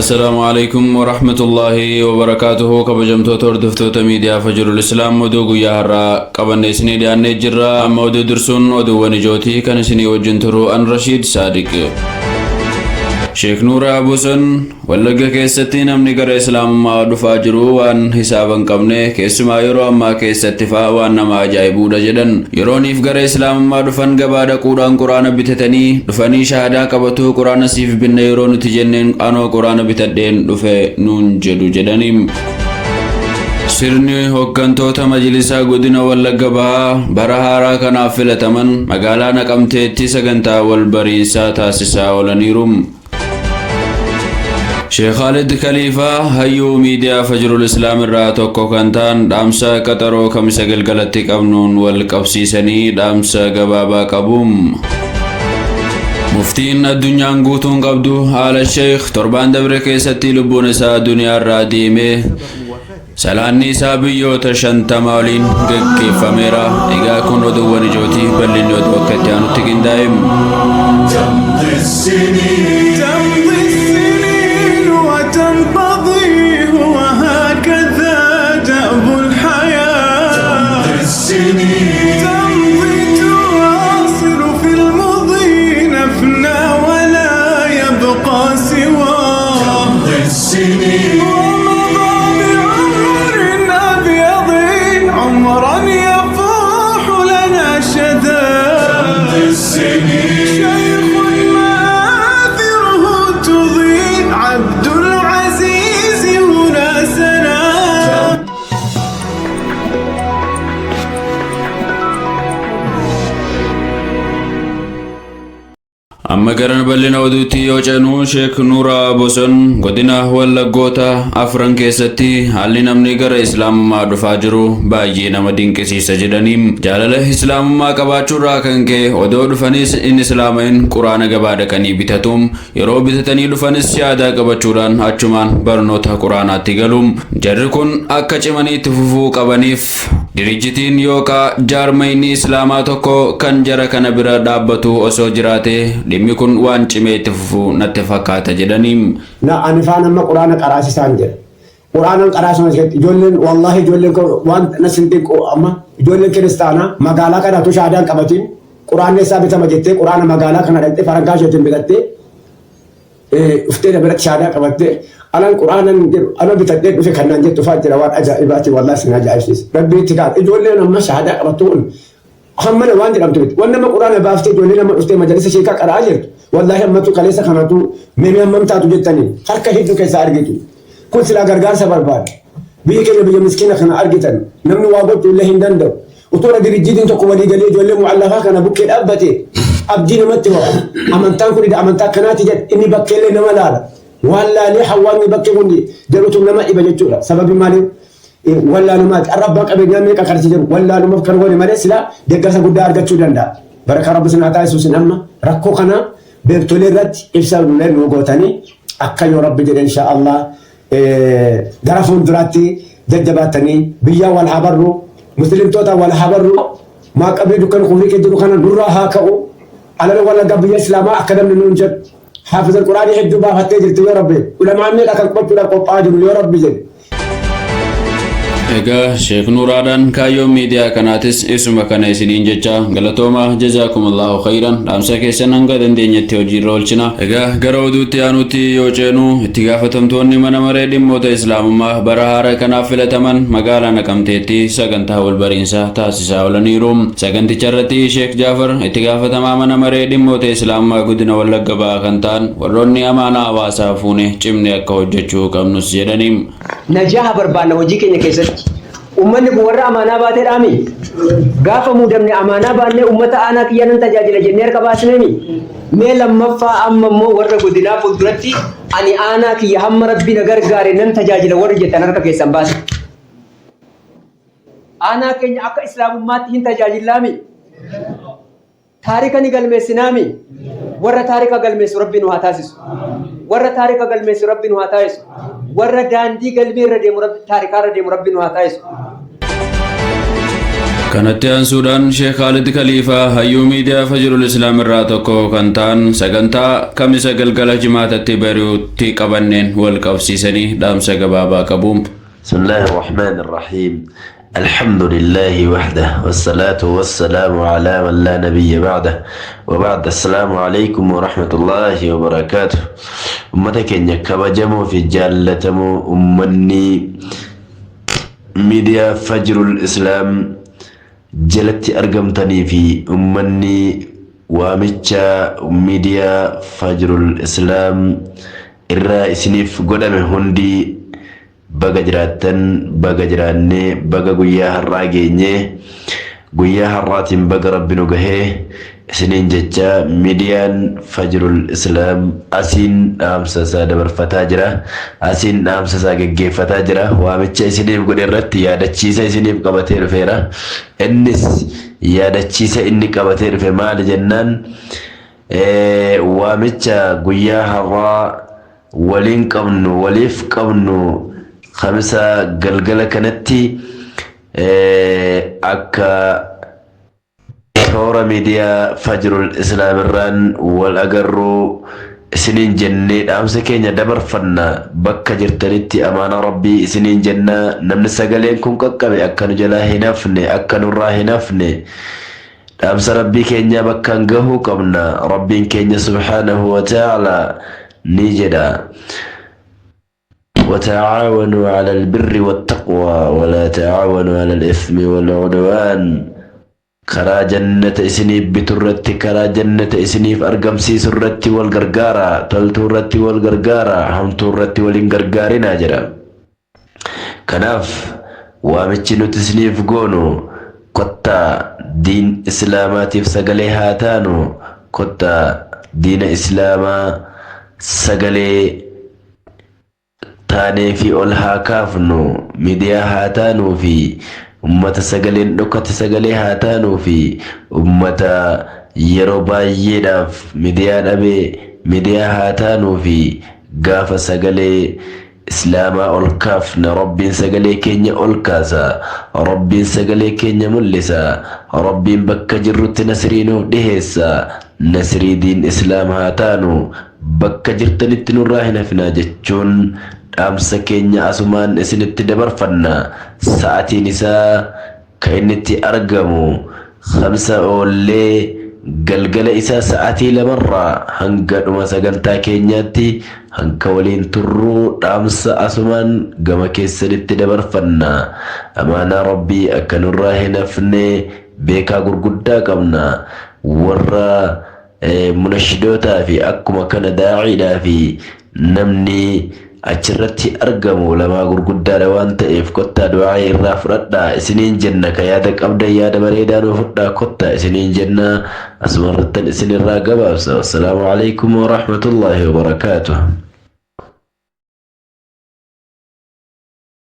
السلام عليكم ورحمة الله وبركاته. كبجمتو تردفتو تميديا فجر الإسلام ودوغو يهرا قبن سني ديان نجرا أما ودو درسون ودو ونجوتي كان سني وجنترو أن رشيد صادق. شيخ نور أبوسن ولغا كيستي نمني غر إسلام ما دفا جرو وان حسابا قبنه كيسما يرو أما كيستفا وان نما جايبو دجدن يرونيف غر إسلام ما دفن غبادا قرآن بتتني دفني شهادا قبطو قرآن سيف بن يرون تجنن أنو قرآن بتدين دفع نون جدو جدنيم sirni hoggantoota majlisaa godina Wallagga Bahaa bara haaraa kanaaf filataman magaalaa Naqamteetti sagantaa wal bariisaa taasisaa oolaniiru. Sheikh Khalid Khalifa hayyu miidiyaa Fajrul Islaam irraa tokko kan ta'an dhaamsa qaxaroo kamisa galgalatti qabnuun wal qabsiisanii dhaamsa gabaabaa qabu. Muftiin addunyaan guutuun qabdu haala Sheikh torbaan dabre keessatti lubbuun isaa duniyaa irraa deemee salaanni isaa biyyoota 50 waliin gaggeeffameera. Egaa kun oduuwwan ijootii bal'inni oduu akka itti aanutti qindaa'eem. amma garan bal'ina oduutti yoo ceenu Sheekh Nuur Booson godina Wallaggoota afran keessatti haalli namni gara islaamummaa dhufaa jiru baay'ee nama dinqisiisa jedhaniim. Jaalala islaamummaa qabaachuurraa kan ka'e odoo dhufanis inni islaamayn quraana gabaa dhaqanii bitatuum yeroo bitatanii dhufanis shahaadaa qabachuudhaan achumaan barnoota quraanaatti galuum. Jarri kun akka cimanii itti fufuu qabaniif dirijjitiin yookaan jaarmayni islaamaa tokko kan jara kana bira dhaabbatu osoo jiraate dhimmi kun waan cimee itti fufuu natti fakkaata jedhaniim. Na ani faan amma quraana qaraasisaan jedha. Quraanan qaraasuma keessatti ijoolleen wallahi ijoolleen waan nasintiin amma ijoolleen kiristaanaa magaalaa kanatu shaadaan qabatiin quraanni isaa bitama jettee quraana magaalaa kana dhaqxee farangaa isheetiin bitattee uftee dabalatti shaadaa qabattee alan quraanan jedhu ana bitadhee dhufe kannaan jettu fa'aa jira waan ajaa'ibaati wallahi sin ajaa'ibsiisa. Rabbiitti kaa ijoolleen amma shaadaa qabattuun hamma waan jedhamtu miti waan nama quraana baaftee ijoollee nama dhuftee majalisa sheekaa qaraa jirtu wallahi ammatu kaleessa kanatu meemee hammam taatu jettanii harka hedduu keessaa argitu kun silaa gargaarsa barbaada biyya keenya biyya miskiina kana argitan namni waa gochuu illee hin danda'u utuu dirijjiitiin tokko walii galee ijoollee mu'allafaa kana bukkee dhaabbate abdii namatti ho'a amantaan kun amantaa akkanaati jedha inni bakkeellee nama laala waan laalee hawaasni bakkee kun jedhutu nama dhiba jechuudha sababi maaliif wallaalumaati arrabbaa qabeenyaa meeqa qarshii jiru wallaalumaaf kan goone malee silaa deeggarsa guddaa argachuu danda'a. Baraka rabbi sinaa taasisuusin amma rakkoo kana beektolee irratti ibsa nu gootanii akka yoo rabbi jedhe inshaallah gara fuulduraatti jajjabaatanii biyya wal habarru muslimtoota wal habarru maa qabee dukkan kufrii kee jiru kana nurraa haa ka'u alala Wallagga biyya islaamaa akka namni nuun jedhu حافظ القرآن يحب بها فتى جرت يا ربي ولما عمل أكل قبض ولا قبض يا ربي جد. Egaa Sheekh Nuuraadhaan kaayyoo miidiyaa kanaatis isuma kana isiniin jecha galatooma jazaakumullahu khayran dhaamsa keessan hanga dandeenyetti hojiirra oolchina. Egaa gara oduutti aanutti yoo ceenu itti gaafatamtoonni mana maree dhimmoota islaamummaa bara haaraa kanaaf filataman magaalaa Naqamteetti sagantaa wal bariinsaa taasisaa oolaniiru. Saganticha irratti Sheekh Jaafar itti gaafatamaa mana maree dhimmoota islaamummaa godina Wallagga Bahaa kan ta'an warroonni amaanaa hawaasaa fuune cimnee akka hojjechuu qabnus jedhaniim. Najaaha barbaanna hojii keenya keessatti ummanni kun warra amaanaa baatee dhaami gaafa muudamne amaanaa baannee ummata aanaa kiyyanan tajaajila jennee harka baasneemi mee lammaffaa amma immoo warra godinaa fuulduratti ani aanaa kiyya hamma rabbi na gargaare nan tajaajila warri jettan harka keessan baase aanaa keenya akka islaamummaatti hin tajaajilaami taarika ni galmeessinaami warra taarika galmeessu rabbi nu haa taasisu warra taarika galmeessu rabbi nu haa taasisu warra daandii galmee irra deemu rabbi taarikaa irra deemu rabbi nu haa taasisu. kanatti aansuudhaan Sheekh Khalid Khaliifaa hayyuu miidiyaa Fajrul Islaam irraa tokko kan ta'an sagantaa kamisa galgala jimaatatti bari'utti qabanneen wal qabsiisanii dhaamsa gabaabaa qabu. Bismillahir Rahmanir Rahim. الحمد لله وحده والصلاة والسلام على من لا نبي بعده وبعد السلام عليكم ورحمة الله وبركاته. أمتك إنك كبجمو في جالتمو أمني ميديا فجر الإسلام جلت أرقمتني في أمني وامتشا ميديا فجر الإسلام الرئيسني في قدم هندي baga jiraattan baga jiraanne baga guyyaa har'aa geenye guyyaa har'aatiin baga rabbi nu gahee isiniin jecha miidiyaan Fajrul Islaam asiin dhaamsa isaa dabarfataa jira asiin dhaamsa isaa geggeeffataa jira waamicha isiniif godhe irratti yaadachiisa isiniif qabatee dhufeera innis yaadachiisa inni qabatee dhufe maali jennaan waamicha guyyaa har'aa waliin qabnu waliif qabnu خمسة قلقلة كانتي أكا ثورة ميديا فجر الإسلام الران والأقرو سنين جنة أمس كينيا دبر فنا بكا جرتنتي أمان ربي سنين جنة نمن سقلين كن ككبي أكا نجلاه نفني أكا نراه نفني أمس ربي كينيا بكا نقهو قمنا ربي كينيا سبحانه وتعالى نيجدا وتعاونوا على البر والتقوى ولا تعاونوا على الإثم والعدوان كرا جنة إسنيف بترت كرا جنة إسنيف أرقم سيس الرت والغرغارة تلتو الرت والغرغارة همتو الرت والغرغاري ناجرة كناف وامتشنو تسنيف قونو قطة دين إسلاماتي فسقلي هاتانو قطة دين إسلاما سقلي تاني في أولها كافنو ميديا هاتانو في أمة سقلين نكت سقلي هاتانو في أمة يروبا يداف ميديا نبي ميديا هاتانو في قاف سقلي إسلاما أولكافنا ربي سقلي كينيا أولكاسا ربي سقلي كينيا ملسا ربي بكا جرت نسرينو دهيسا نسري دين إسلام هاتانو بكا جرتنت نراهنا فينا جتشون أمس كينيا أسمان إسنتي دبرفنا ساعتي نساء كأنتي أرقمو خمسة أولي قلقل إسا ساعتي لمرة هنقر ما سقنتا كينياتي هنكولين ترو أمس أسمان قم كيسنتي دبرفنا أمانا ربي أكن الراهن فني بيكا قرقودا قمنا ورا منشدوتا في أكما كان داعي في نمني أجرتي أرقموا لما قرقودا لوان تأيف كتا دعاي الرافردا سنين جنة كيادك أبدا يادا مريدان وفردا كتا سنين جنة أسمرتا سنين راقبا والسلام عليكم ورحمة الله وبركاته.